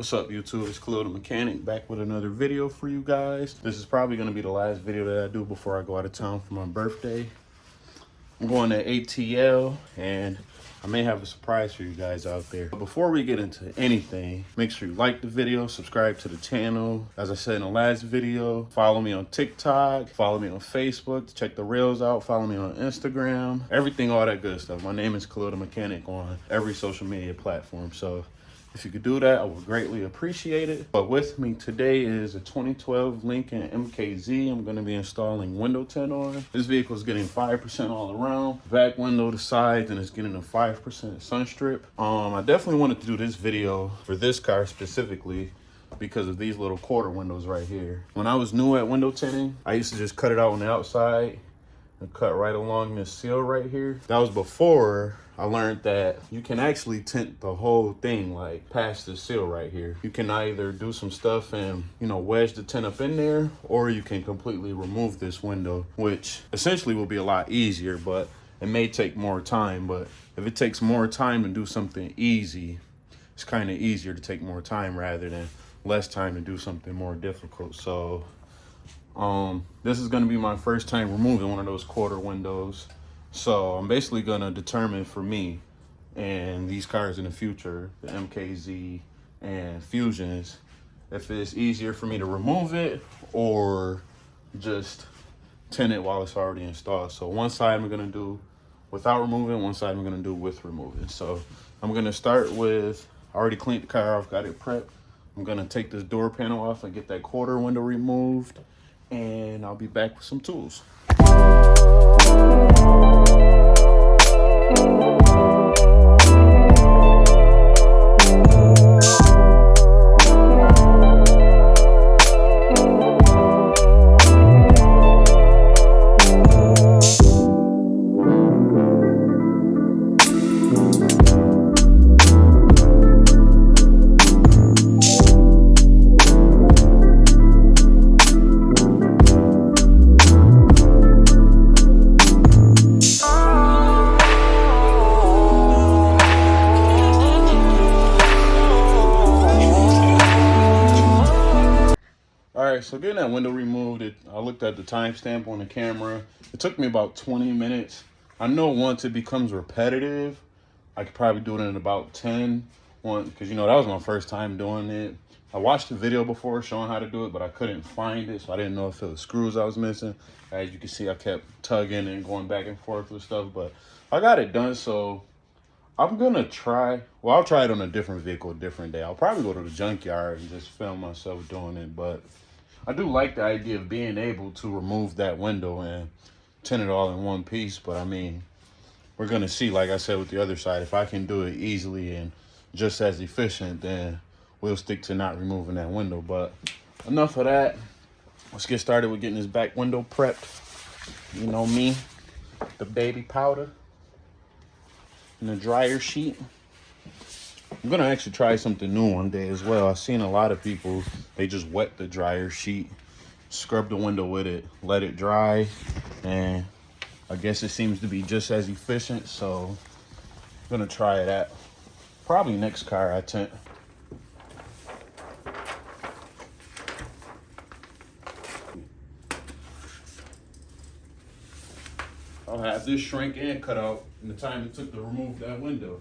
What's up, YouTube? It's Lincoln Mechanic back with another video for you guys. This is probably going to be the last video that I do before I go out of town for my birthday. I'm going to ATL and I may have a surprise for you guys out there. But before we get into anything, make sure you like the video, subscribe to the channel. As I said in the last video, follow me on TikTok, follow me on Facebook to check the reels out, follow me on Instagram, everything, all that good stuff. My name is Lincoln Mechanic on every social media platform. So if you could do that, I would greatly appreciate it. But with me today is a 2012 Lincoln MKZ. I'm going to be installing window tint on. This vehicle is getting 5% all around, back window, the sides, and it's getting a 5% sun strip. I definitely wanted to do this video for this car specifically because of these little quarter windows right here. When I was new at window tinting, I used to just cut it out on the outside and cut right along this seal right here. That was before I learned that you can actually tint the whole thing, like past the seal right here. You can either do some stuff and, you know, wedge the tint up in there, or you can completely remove this window, which essentially will be a lot easier, but it may take more time. But if it takes more time to do something easy, it's kind of easier to take more time rather than less time to do something more difficult. So this is going to be my first time removing one of those quarter windows. So I'm basically going to determine for me and these cars in the future, the MKZ and Fusions, if it's easier for me to remove it or just tint it while it's already installed. So one side I'm going to do without removing, one side I'm going to do with removing. So I'm going to start with, I already cleaned the car off, got it prepped. I'm going to take this door panel off and get that quarter window removed, and I'll be back with some tools. So getting that window removed, I looked at the timestamp on the camera. It took me about 20 minutes. I know once it becomes repetitive, I could probably do it in about 10. Because, you know, that was my first time doing it. I watched the video before showing how to do it, but I couldn't find it. So I didn't know if it was screws I was missing. As you can see, I kept tugging and going back and forth with stuff. But I got it done, so I'm going to try. Well, I'll try it on a different vehicle a different day. I'll probably go to the junkyard and just film myself doing it. But I do like the idea of being able to remove that window and tint it all in one piece. But I mean, we're going to see, like I said with the other side, if I can do it easily and just as efficient, then we'll stick to not removing that window. But enough of that. Let's get started with getting this back window prepped. You know me, the baby powder and the dryer sheet. I'm gonna actually try something new one day as well. I've seen a lot of people, they just wet the dryer sheet, scrub the window with it, let it dry, and I guess it seems to be just as efficient. So I'm gonna try that probably next car I tint. I'll have this shrink and cut out in the time it took to remove that window.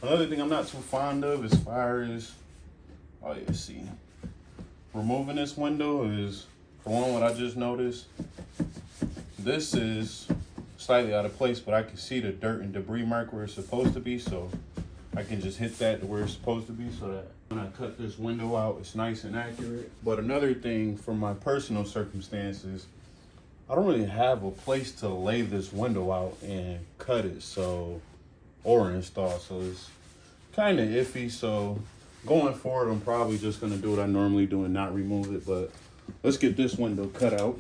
Another thing I'm not too fond of as far as, oh yeah, see, removing this window is, for one, what I just noticed, this is slightly out of place, but I can see the dirt and debris mark where it's supposed to be. So I can just hit that to where it's supposed to be so that when I cut this window out, it's nice and accurate. But another thing for my personal circumstances, I don't really have a place to lay this window out and cut it, so, or install, so it's kind of iffy. So going forward, I'm probably just gonna do what I normally do and not remove it, but let's get this window cut out.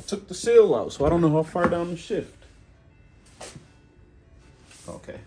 Took the seal out, so I don't know how far down the shift. Okay.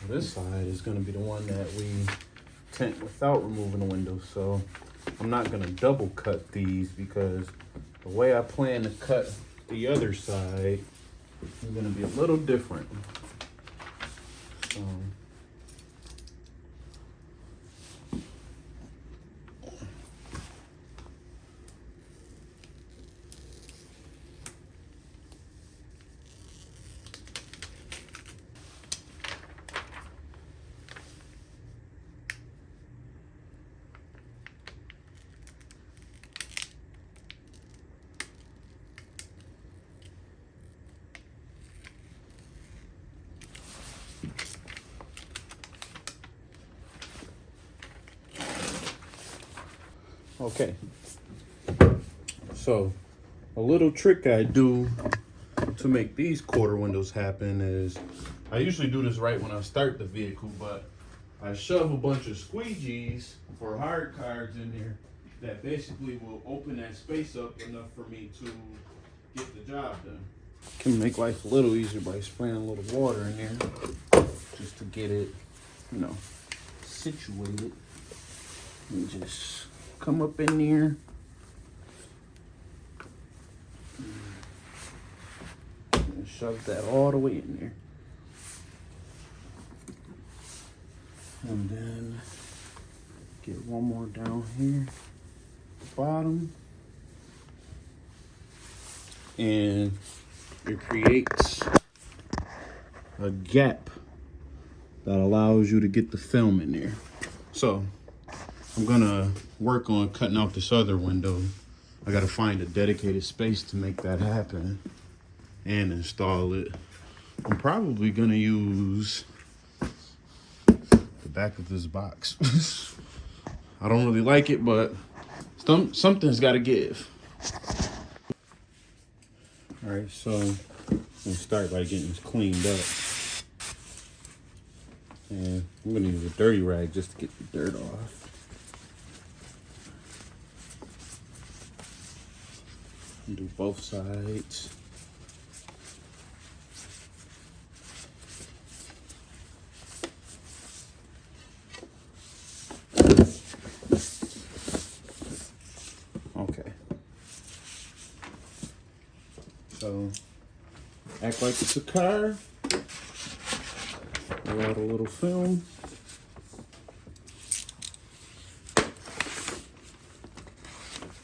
So this side is going to be the one that we tint without removing the window. So I'm not going to double cut these because the way I plan to cut the other side is going to be a little different. So okay, so a little trick I do to make these quarter windows happen is I usually do this right when I start the vehicle, but I shove a bunch of squeegees or hard cards in there that basically will open that space up enough for me to get the job done. Can make life a little easier by spraying a little water in there just to get it, you know, situated. And just come up in there. And shove that all the way in there. And then get one more down here at the bottom. And it creates a gap that allows you to get the film in there. So I'm gonna work on cutting out this other window. I gotta find a dedicated space to make that happen and install it. I'm probably gonna use the back of this box. I don't really like it, but something's gotta give. All right, so I'm gonna start by getting this cleaned up. And I'm gonna use a dirty rag just to get the dirt off. Do both sides. Okay. So act like it's a car. Pull out a little film.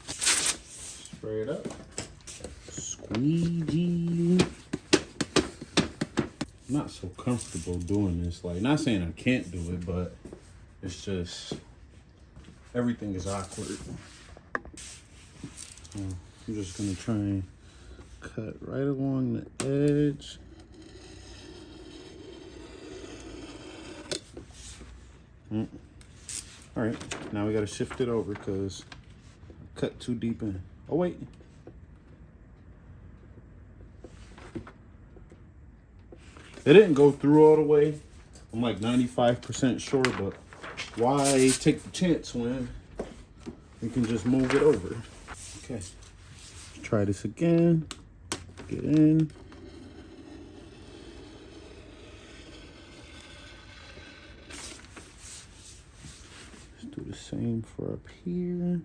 Spray it up. Squeegee. Not so comfortable doing this. Like, not saying I can't do it, but it's just everything is awkward. So I'm just gonna try and cut right along the edge. All right, now we gotta shift it over because I cut too deep in. Oh wait. It didn't go through all the way. I'm like 95% sure, but why take the chance when we can just move it over? Okay, let's try this again. Get in. Let's do the same for up here.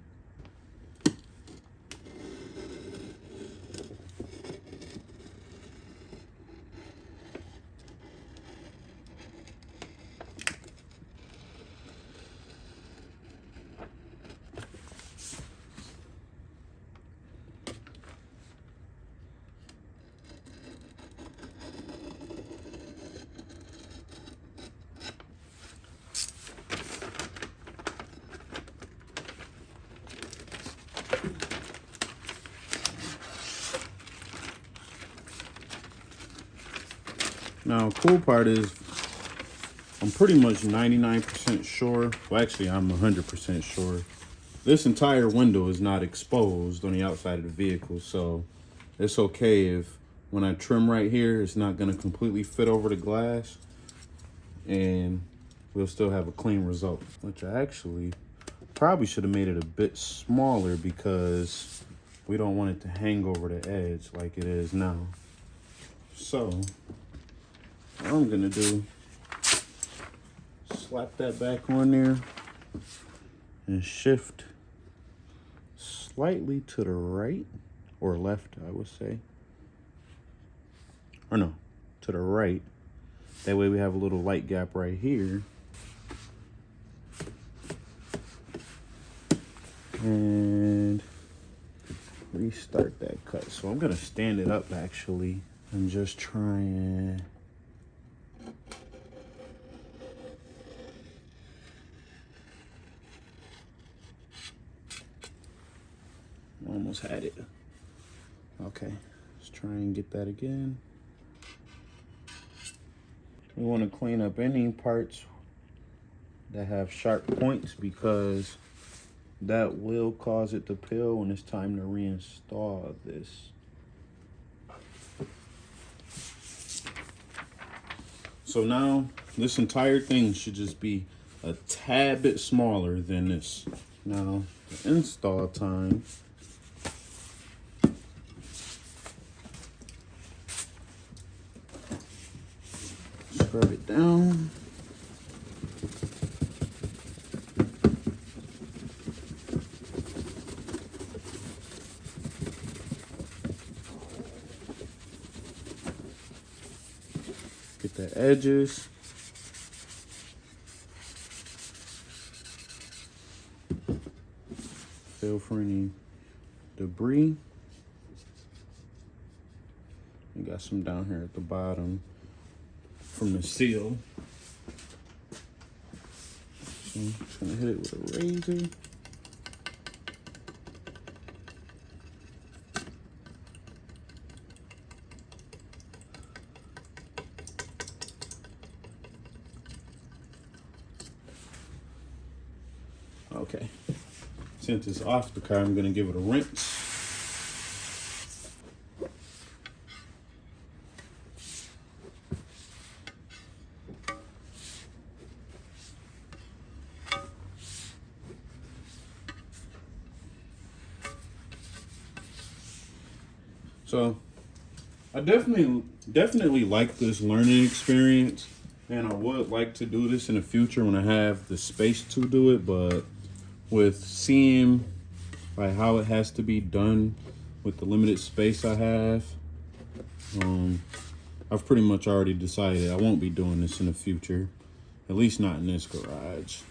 Now, cool part is I'm pretty much 99% sure. Well, actually, I'm 100% sure. This entire window is not exposed on the outside of the vehicle, so it's okay if when I trim right here, it's not going to completely fit over the glass, and we'll still have a clean result. Which I actually probably should have made it a bit smaller because we don't want it to hang over the edge like it is now. So what I'm gonna do, slap that back on there and shift slightly to the right or left, I would say. Or no, to the right. That way we have a little light gap right here. And restart that cut. So I'm gonna stand it up actually and just try and almost had it. Okay, let's try and get that again. We want to clean up any parts that have sharp points because that will cause it to peel when it's time to reinstall this. So now this entire thing should just be a tad bit smaller than this. Now the install time. Scrub it down. Get the edges. Feel for any debris. We got some down here at the bottom from the seal. I'm just gonna hit it with a razor. Okay, since it's off the car, I'm gonna give it a rinse. So I definitely like this learning experience, and I would like to do this in the future when I have the space to do it, but with seeing like how it has to be done with the limited space I have, I've pretty much already decided I won't be doing this in the future, at least not in this garage.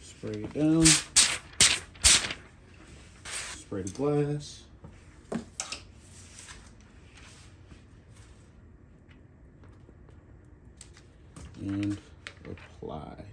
Spray it down, spray the glass. And apply.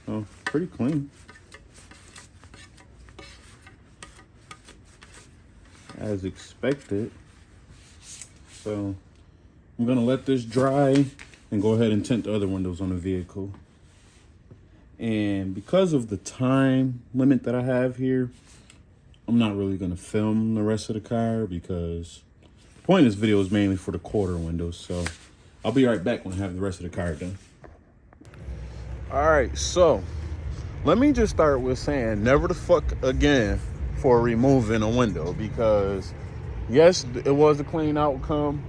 Oh, pretty clean. As expected. So I'm gonna let this dry and go ahead and tint the other windows on the vehicle. And because of the time limit that I have here, I'm not really gonna film the rest of the car because the point of this video is mainly for the quarter windows. So I'll be right back when I have the rest of the car done. All right, so let me just start with saying never the fuck again for removing a window, because yes, it was a clean outcome.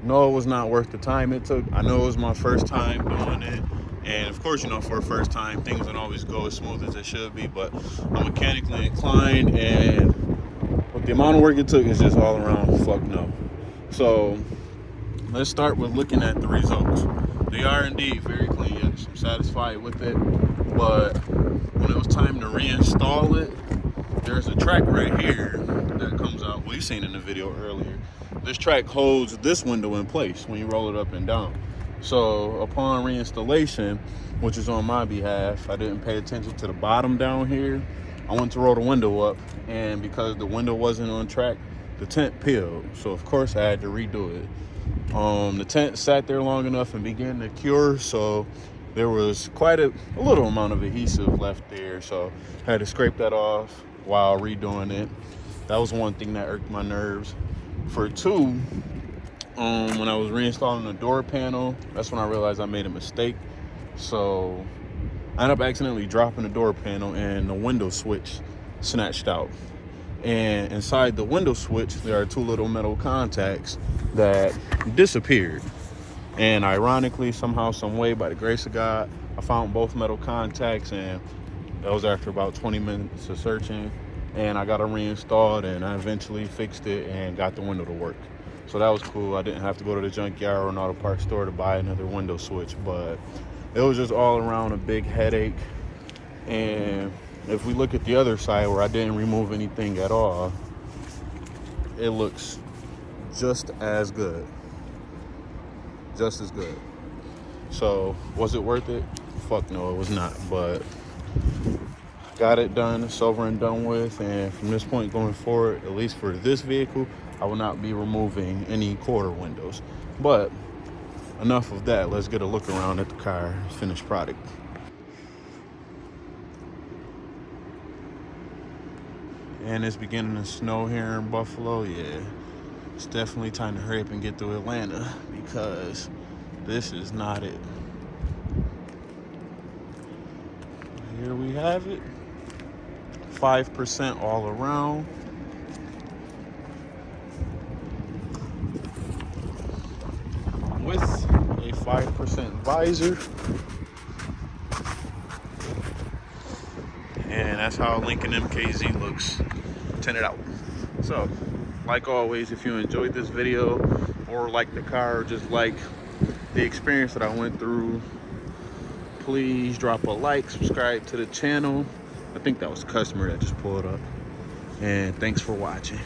No, it was not worth the time it took. I know it was my first time doing it, and of course, you know, for a first time, things don't always go as smooth as they should be, but I'm mechanically inclined, and with the amount of work it took, is just all around fuck no. So let's start with looking at the results. They are indeed very clean. Yes, I'm satisfied with it, but when it was time to reinstall it, there's a track right here that comes out. Well, you seen in the video earlier. This track holds this window in place when you roll it up and down. So upon reinstallation, which is on my behalf, I didn't pay attention to the bottom down here. I went to roll the window up, and because the window wasn't on track, the tint peeled. So of course I had to redo it. The tint sat there long enough and began to cure, so there was quite a little amount of adhesive left there. So I had to scrape that off while redoing it. That was one thing that irked my nerves. For two, when I was reinstalling the door panel, that's when I realized I made a mistake. So I ended up accidentally dropping the door panel, and the window switch snatched out. And inside the window switch, there are two little metal contacts that disappeared. And ironically, somehow, some way, by the grace of God, I found both metal contacts, and that was after about 20 minutes of searching, and I got them reinstalled, and I eventually fixed it and got the window to work. So that was cool. I didn't have to go to the junkyard or an auto parts store to buy another window switch, but it was just all around a big headache. And if we look at the other side where I didn't remove anything at all, it looks just as good. Just as good. So was it worth it? Fuck no, it was not, but got it done. It's over and done with, and from this point going forward, at least for this vehicle, I will not be removing any quarter windows. But enough of that. Let's get a look around at the car finished product. And it's beginning to snow here in Buffalo. Yeah, it's definitely time to hurry up and get to Atlanta, because this is not it. Here we have it. 5% all around. With a 5% visor. And that's how Lincoln MKZ looks tinted out. So, like always, if you enjoyed this video or like the car, or just like the experience that I went through, please drop a like, subscribe to the channel. I think that was a customer that just pulled up. And thanks for watching.